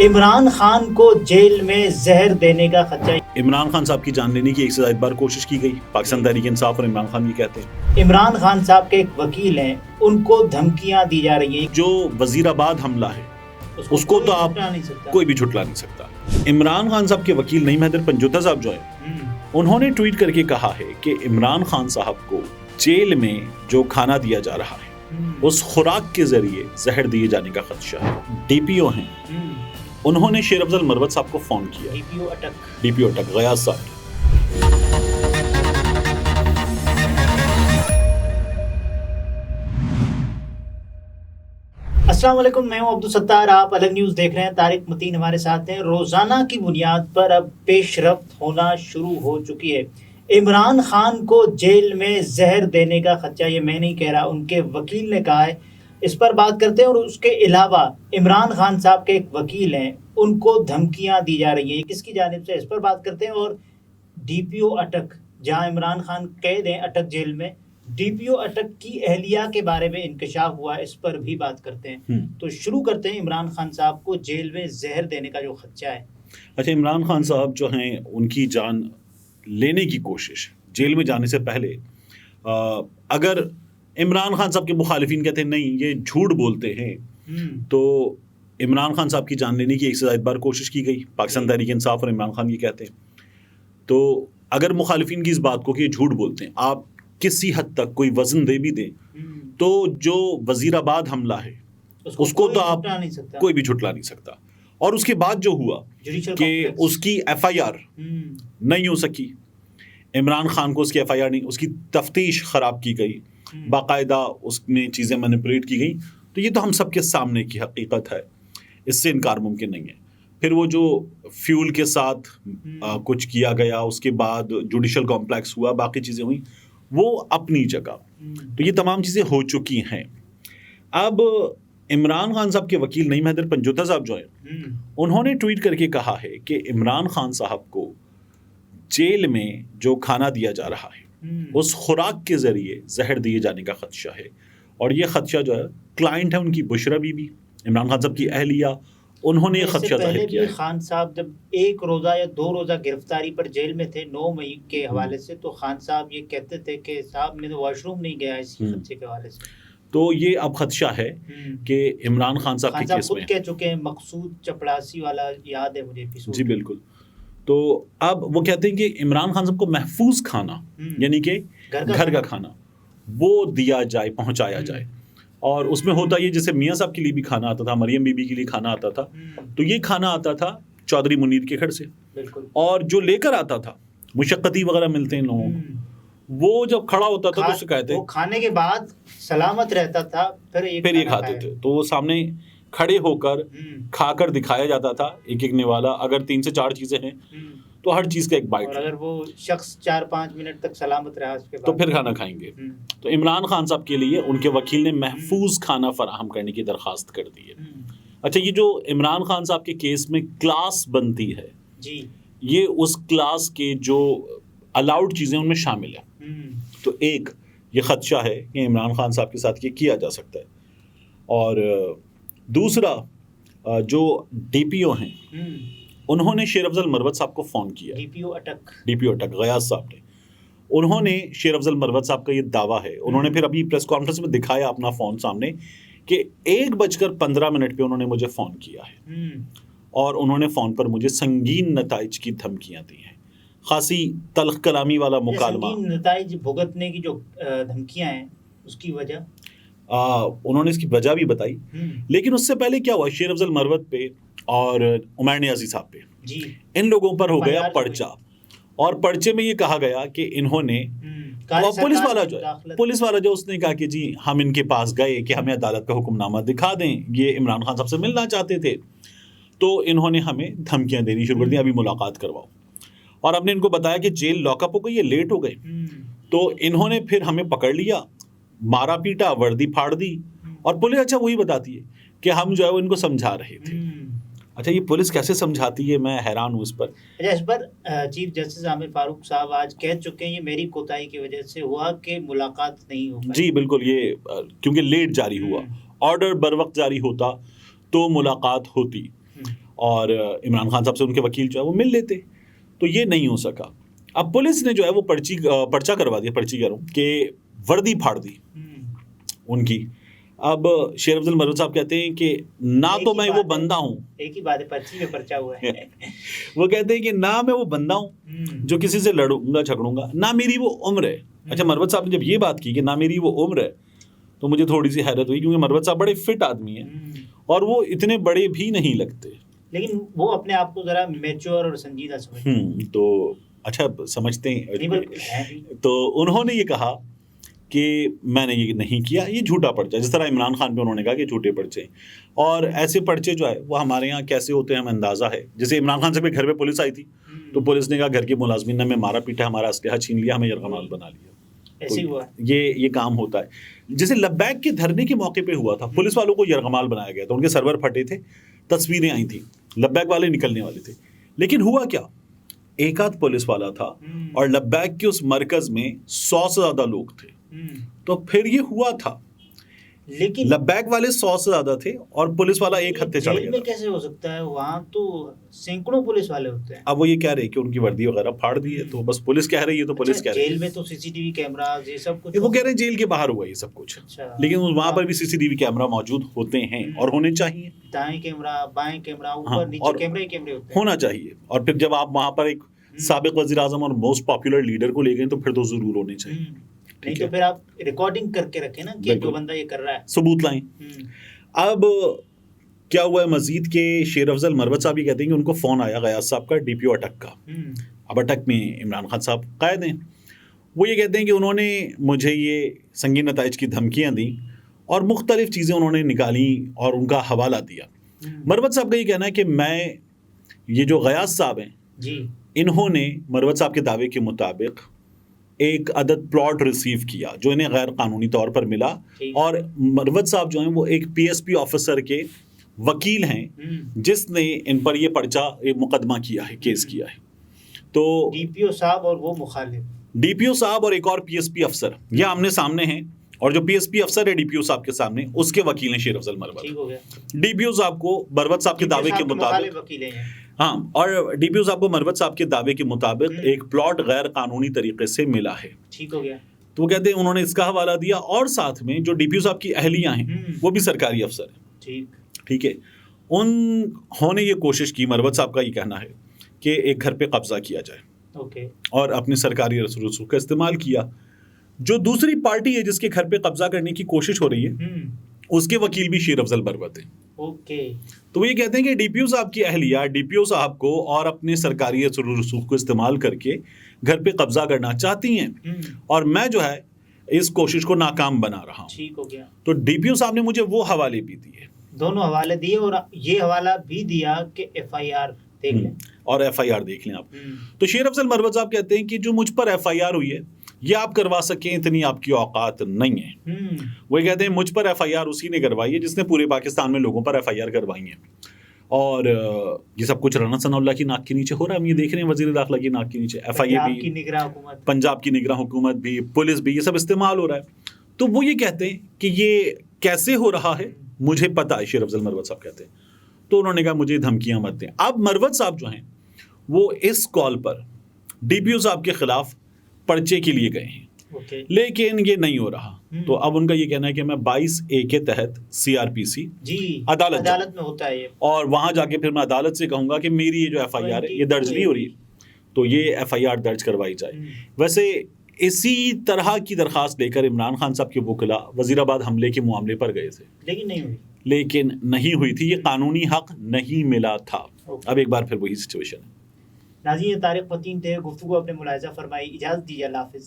عمران خان کو جیل میں زہر دینے کا خدشہ۔ عمران خان صاحب کی جان لینے کی ایک سے زائد بار کوشش کی گئی، پاکستان تحریک انصاف اور عمران خان یہ کہتے ہیں۔ عمران خان صاحب کے ایک وکیل ہیں، ان کو دھمکیاں دی جا رہی ہیں۔ جو وزیر آباد حملہ ہے اس کو تو آپ کوئی بھی جھٹلا نہیں سکتا۔ عمران خان صاحب کے وکیل نعیم حیدر پنجوتا صاحب جو ہیں، انہوں نے ٹویٹ کر کے کہا ہے کہ عمران خان صاحب کو جیل میں جو کھانا دیا جا رہا ہے اس خوراک کے ذریعے زہر دیے جانے کا خدشہ ہے۔ ڈی پی او ہیں، انہوں نے شیر افضل مروت صاحب کو فون کیا، ڈی پی او اٹک غیاث صاحب۔ السلام علیکم، میں ہوں عبدالستار، آپ الگ نیوز دیکھ رہے ہیں۔ طارق متین ہمارے ساتھ ہیں۔ روزانہ کی بنیاد پر اب پیش رفت ہونا شروع ہو چکی ہے۔ عمران خان کو جیل میں زہر دینے کا خدشہ، یہ میں نہیں کہہ رہا، ان کے وکیل نے کہا ہے۔ اس پر بات کرتے ہیں، اور اس کے علاوہ عمران خان صاحب کے ایک وکیل ہیں، ان کو دھمکیاں دی جا رہی ہیں، یہ کس کی جانب سے، اس پر بات کرتے ہیں۔ اور ڈی پی او اٹک، جہاں عمران خان قید ہیں اٹک جیل میں، ڈی پی او اٹک کی اہلیہ کے بارے میں انکشاف ہوا، اس پر بھی بات کرتے ہیں۔ تو شروع کرتے ہیں عمران خان صاحب کو جیل میں زہر دینے کا جو خدشہ ہے۔ اچھا، عمران خان صاحب جو ہیں ان کی جان لینے کی کوشش جیل میں جانے سے پہلے، اگر عمران خان صاحب کے مخالفین کہتے ہیں نہیں یہ جھوٹ بولتے ہیں، تو عمران خان صاحب کی جان لینے کی ایک سے زائد بار کوشش کی گئی، پاکستان تحریک انصاف اور عمران خان یہ کہتے ہیں۔ تو اگر مخالفین کی اس بات کو کہ یہ جھوٹ بولتے ہیں آپ کسی حد تک کوئی وزن دے بھی دیں، تو جو وزیر آباد حملہ ہے اس کو تو آپ کوئی بھی جھٹلا نہیں سکتا۔ اور اس کے بعد جو ہوا کہ اس کی ایف آئی آر نہیں ہو سکی، عمران خان کو اس کی ایف آئی آر نہیں، اس کی تفتیش خراب کی گئی، باقاعدہ اس میں چیزیں مینیپولیٹ کی گئی، تو یہ تو ہم سب کے سامنے کی حقیقت ہے، اس سے انکار ممکن نہیں ہے۔ پھر وہ جو فیول کے ساتھ کچھ کیا گیا، اس کے بعد جوڈیشل کمپلیکس ہوا، باقی چیزیں ہوئیں، وہ اپنی جگہ، تو یہ تمام چیزیں ہو چکی ہیں۔ اب عمران خان صاحب کے وکیل نعیم حیدر پنجوتا صاحب جو ہیں، انہوں نے ٹویٹ کر کے کہا ہے کہ عمران خان صاحب کو جیل میں جو کھانا دیا جا رہا ہے اس خوراک کے ذریعے زہر دیے جانے کا خدشہ ہے، اور یہ خدشہ جو ہے کلائنٹ ہے ان کی بشرا بی بی، عمران خان صاحب کی اہلیہ، انہوں نے یہ خدشہ ظاہر کیا ہے۔ خان صاحب جب ایک روزہ یا 2 روزہ گرفتاری پر جیل میں تھے 9 مئی کے حوالے سے، تو خان صاحب یہ کہتے تھے کہ صاحب میں تو واش روم نہیں گیا اس خدشے کے حوالے سے۔ تو یہ اب خدشہ ہے کہ عمران خان صاحب کے کیس میں خود کہہ چکے ہیں، مقصود چپڑاسی والا یاد ہے مجھے ایپیسوڈ۔ جی بالکل۔ تو اب وہ کہتے ہیں کہ عمران خان صاحب کو محفوظ کھانا، یعنی کہ گھر کا کھانا وہ دیا جائے، پہنچایا جائے، اور اس میں ہوتا یہ جیسے میاں صاحب کے لیے بھی کھانا آتا تھا، مریم بی بی کے لیے کھانا آتا تھا، تو یہ کھانا آتا تھا چودھری منیر کے گھر سے، اور جو لے کر آتا تھا مشقتی وغیرہ ملتے ہیں لوگوں کو، وہ جب کھڑا ہوتا تھا تو اسے کہتے وہ کھانے کے بعد سلامت رہتا تھا، پھر یہ کھاتے تھے، تو وہ سامنے کھڑے ہو کر کھا کر دکھایا جاتا تھا ایک ایک نوالا، اگر 3 سے 4 چیزیں ہیں تو ہر چیز کا ایک بائٹ، اور اگر وہ شخص 4-5 منٹ تک سلامت رہا اس کے بعد تو پھر کھانا کھائیں گے۔ تو عمران خان صاحب کے لیے ان کے وکیل نے محفوظ کھانا فراہم کرنے کی درخواست کر دی ہے۔ اچھا، یہ جو عمران خان صاحب کے کیس میں کلاس بنتی ہے، یہ اس کلاس کے جو الاؤڈ چیزیں ان میں شامل ہے، تو ایک یہ خدشہ ہے کہ عمران خان صاحب کے ساتھ یہ کیا جا سکتا ہے، اور دوسرا جو ڈی پی او ہیں انہوں نے شیر افضل مروت صاحب کو فون کیا، ڈی پی او اٹک غیاث صاحب نے، انہوں نے شیر افضل مروت صاحب کا یہ دعویٰ ہے، انہوں نے پھر ابھی پریس کانفرنس میں دکھایا اپنا فون سامنے کہ 1:15 پہ انہوں نے مجھے فون کیا ہے، اور انہوں نے فون پر مجھے سنگین نتائج کی دھمکیاں دی ہیں، خاصی تلخ کلامی والا مکالمہ۔ سنگین نتائج بھگتنے کی جو دھمکیاں ہیں اس کی وجہ انہوں نے اس کی وجہ بھی بتائی، لیکن اس سے پہلے کیا ہوا، شیر افضل مروت پہ اور عمیر نیازی صاحب پہ، ان لوگوں پر ہو گیا پرچہ، اور پرچے میں یہ کہا گیا کہ انہوں نے پولیس والا جو اس نے کہا کہ جی ہم ان کے پاس گئے کہ ہمیں عدالت کا حکم نامہ دکھا دیں، یہ عمران خان صاحب سے ملنا چاہتے تھے، تو انہوں نے ہمیں دھمکیاں دینی شروع کر دی، ابھی ملاقات کرواؤ، اور ہم نے ان کو بتایا کہ جیل لاک اپ ہو گئی، یہ لیٹ ہو گئے، تو انہوں نے پھر ہمیں پکڑ لیا، مارا پیٹا، وردی پھاڑ دی، اور پولیس اچھا وہی بتاتی ہے کہ ہم جو ہے وہ ان کو سمجھا رہے تھے۔ اچھا، یہ پولیس کیسے سمجھاتی ہے، میں حیران ہوں اس پر۔ اس پر چیف جسٹس عامر فاروق صاحب آج کہہ چکے ہیں یہ میری کوتاہی کی وجہ سے ہوا کہ ملاقات نہیں ہو پائی۔ جی بالکل، یہ کیونکہ لیٹ جاری ہوا، آرڈر بر وقت جاری ہوتا تو ملاقات ہوتی، اور عمران خان صاحب سے ان کے وکیل جو ہے وہ مل لیتے، تو یہ نہیں ہو سکا۔ اب پولیس نے جو ہے وہ پرچہ کروا دیا، پرچی کہہ رہا ہوں کہ وردی پھاڑ دی ان کی۔ اب شیر افضل مروت صاحب کہتے ہیں کہ نہ تو میں وہ بندہ ہوں، ایک ہی بات ہے، پرچی میں پرچہ ہوا ہے وہ کہتے ہیں کہ نہ میں وہ بندہ ہوں جو کسی سے لڑوں گا جھگڑوں گا، نہ میری وہ عمر ہے۔ اچھا، مروت صاحب نے جب یہ بات کی کہ نہ میری وہ عمر ہے تو مجھے تھوڑی سی حیرت ہوئی، کیونکہ مروت صاحب بڑے فٹ آدمی ہیں اور وہ اتنے بڑے بھی نہیں لگتے، لیکن وہ اپنے آپ کو ذرا میچور اور سنجیدہ سمجھتے ہیں۔ تو اچھا سمجھتے ہیں، تو انہوں نے یہ کہا کہ میں نے یہ نہیں کیا، یہ جھوٹا پرچہ، جس طرح عمران خان پہ انہوں نے کہا کہ جھوٹے پرچے، اور ایسے پرچے جو ہے وہ ہمارے یہاں کیسے ہوتے ہیں ہمیں اندازہ ہے۔ جیسے عمران خان صاحب کے گھر پہ پولیس آئی تھی تو پولیس نے کہا گھر کے ملازمین نے ہمیں مارا پیٹا، ہمارا اسلحہ چھین لیا، ہمیں یرغمال بنا لیا، یہ کام ہوتا ہے۔ جیسے لبیک کے دھرنے کے موقع پہ ہوا تھا، پولیس والوں کو یرغمال بنایا گیا تھا، ان کے سرور پھٹے تھے، تصویریں آئی تھیں، لبیک والے نکلنے والے تھے، لیکن ہوا کیا، ایک آدھ پولیس والا تھا اور لبیک کے اس مرکز میں 100 سے زیادہ لوگ تھے، تو پھر یہ ہوا تھا، لیکن لبیک والے 100 سے زیادہ تھے اور پولیس والا ایک ہتھے چڑھ گیا تھا۔ کیسے ہو سکتا ہے، وہاں تو سینکڑوں پولیس والے ہوتے ہیں۔ اب وہ یہ کہہ رہے کہ ان کی وردی وغیرہ پھاڑ دی ہے، تو بس پولیس کہہ رہی ہے تو پولیس کہہ رہی ہے۔ جیل میں تو سی سی ٹی وی کیمراز یہ سب کچھ، وہ کہہ رہے ہیں جیل کے باہر ہوا یہ سب کچھ، لیکن وہاں پر بھی سی سی ٹی وی کیمرہ موجود ہوتے ہیں اور ہونے چاہیے، دائیں کیمرہ بائیں کیمرہ اوپر نیچے کیمرے ہی کیمرے ہوتے ہیں، ہونا چاہیے۔ اور پھر جب آپ وہاں پر ایک سابق وزیر اعظم اور موسٹ پاپولر لیڈر کو لے گئے تو پھر تو ضرور ہونے چاہیے، نہیں تو پھر آپ ریکارڈنگ کر کے رکھیں نا کہ جو بندہ یہ کر رہا ہے، ثبوت لائیں۔ اب کیا ہوا ہے مزید کہ شیر افضل مروت صاحب یہ کہتے ہیں کہ ان کو فون آیا غیاث صاحب کا، ڈی پی او اٹک کا۔ اب اٹک میں عمران خان صاحب قائد ہیں، وہ یہ کہتے ہیں کہ انہوں نے مجھے یہ سنگین نتائج کی دھمکیاں دیں اور مختلف چیزیں انہوں نے نکالیں اور ان کا حوالہ دیا۔ مروت صاحب کا یہ کہنا ہے کہ میں یہ جو غیاث صاحب ہیں جی، انہوں نے مروت صاحب کے دعوے کے مطابق ایک عدد پلاٹ ریسیو کیا جو انہیں غیر قانونی طور پر ملا، اور مروت صاحب جو ہیں وہ ایک پی ایس پی آفیسر کے وکیل ہیں جس نے ان پر یہ پرچہ مقدمہ کیا ہے، کیس کیا ہے۔ تو ڈی پی او صاحب اور وہ مخالف، ڈی پی او صاحب اور ایک اور پی ایس پی افسر یہ آمنے سامنے ہیں، اور جو پی ایس پی افسر ہے ڈی پی او صاحب کے سامنے اس کے وکیل ہیں شیر افضل مروت۔ ڈی پی او صاحب کو مروت صاحب کے دعوے کے مطابق ہاں، اور ڈی پی او صاحب کو مروت صاحب کے دعوے کے مطابق ایک پلاٹ غیر قانونی طریقے سے ملا ہے، ٹھیک ہو گیا۔ تو وہ کہتے ہیں انہوں نے اس کا حوالہ دیا، اور ساتھ میں جو ڈی پی او صاحب کی اہلیہ ہیں وہ بھی سرکاری افسر ہیں، ٹھیک ہے، انہوں نے یہ کوشش کی، مروت صاحب کا یہ کہنا ہے کہ ایک گھر پہ قبضہ کیا جائے اور اپنی سرکاری رسوخ کا استعمال کیا۔ جو دوسری پارٹی ہے جس کے گھر پہ قبضہ کرنے کی کوشش ہو رہی ہے اس کے وکیل بھی شیر افضل مروت ہیں۔ تو وہ یہ کہتے ہیں کہ ڈی پی او صاحب کی اہلیہ ڈی پی او صاحب کو اور اپنے سرکاری رسوخ کو استعمال کر کے گھر پہ قبضہ کرنا چاہتی ہیں، اور میں جو ہے اس کوشش کو ناکام بنا رہا ہوں۔ ٹھیک ہو گیا۔ تو ڈی پی او صاحب نے مجھے وہ حوالے بھی دیے، دونوں حوالے دیے، اور یہ حوالہ بھی دیا کہ ایف آئی آر دیکھ لیں، اور ایف آئی آر دیکھ لیں آپ۔ تو شیر افضل مروت صاحب کہتے ہیں کہ جو مجھ پر ایف آئی آر ہوئی ہے یہ آپ کروا سکیں اتنی آپ کی اوقات نہیں ہے۔ وہ کہتے ہیں مجھ پر ایف آئی آر اسی نے کروائی ہے جس نے پورے پاکستان میں لوگوں پر ایف آئی آر کروائی ہیں، اور یہ سب کچھ رانا ثناء اللہ کی ناک کے نیچے ہو رہا ہے۔ ہم یہ دیکھ رہے ہیں وزیر داخلہ کی ناک کے نیچے ایف آئی اے بھی، پنجاب کی نگراں حکومت بھی، پولیس بھی، یہ سب استعمال ہو رہا ہے۔ تو وہ یہ کہتے ہیں کہ یہ کیسے ہو رہا ہے مجھے پتا ہے، شیر افضل مروت صاحب کہتے ہیں۔ تو انہوں نے کہا مجھے دھمکیاں مت دیں۔ اب مروت صاحب جو ہیں وہ اس کال پر ڈی پی او صاحب کے خلاف پرچے کے لیے گئے ہیں، لیکن یہ نہیں ہو رہا۔ تو اب ان کا یہ کہنا ہے کہ میں 22A کے تحت سی آر پی سی عدالت میں ہوتا ہے، اور وہاں جا کے پھر میں عدالت سے کہوں گا کہ میری یہ جو ایف آئی آر ہے یہ درج نہیں ہو رہی، تو یہ ایف آئی آر درج کروائی جائے۔ ویسے اسی طرح کی درخواست لے کر عمران خان صاحب کے وکلا وزیر آباد حملے کے معاملے پر گئے تھے، لیکن نہیں ہوئی تھی، یہ قانونی حق نہیں ملا تھا۔ اب ایک بار پھر وہی سچویشن ہے۔ ناظرین، طارق متین تھے، گفتگو اپنے ملاحظہ فرمائی، اجازت دیجیے، اللہ حافظ۔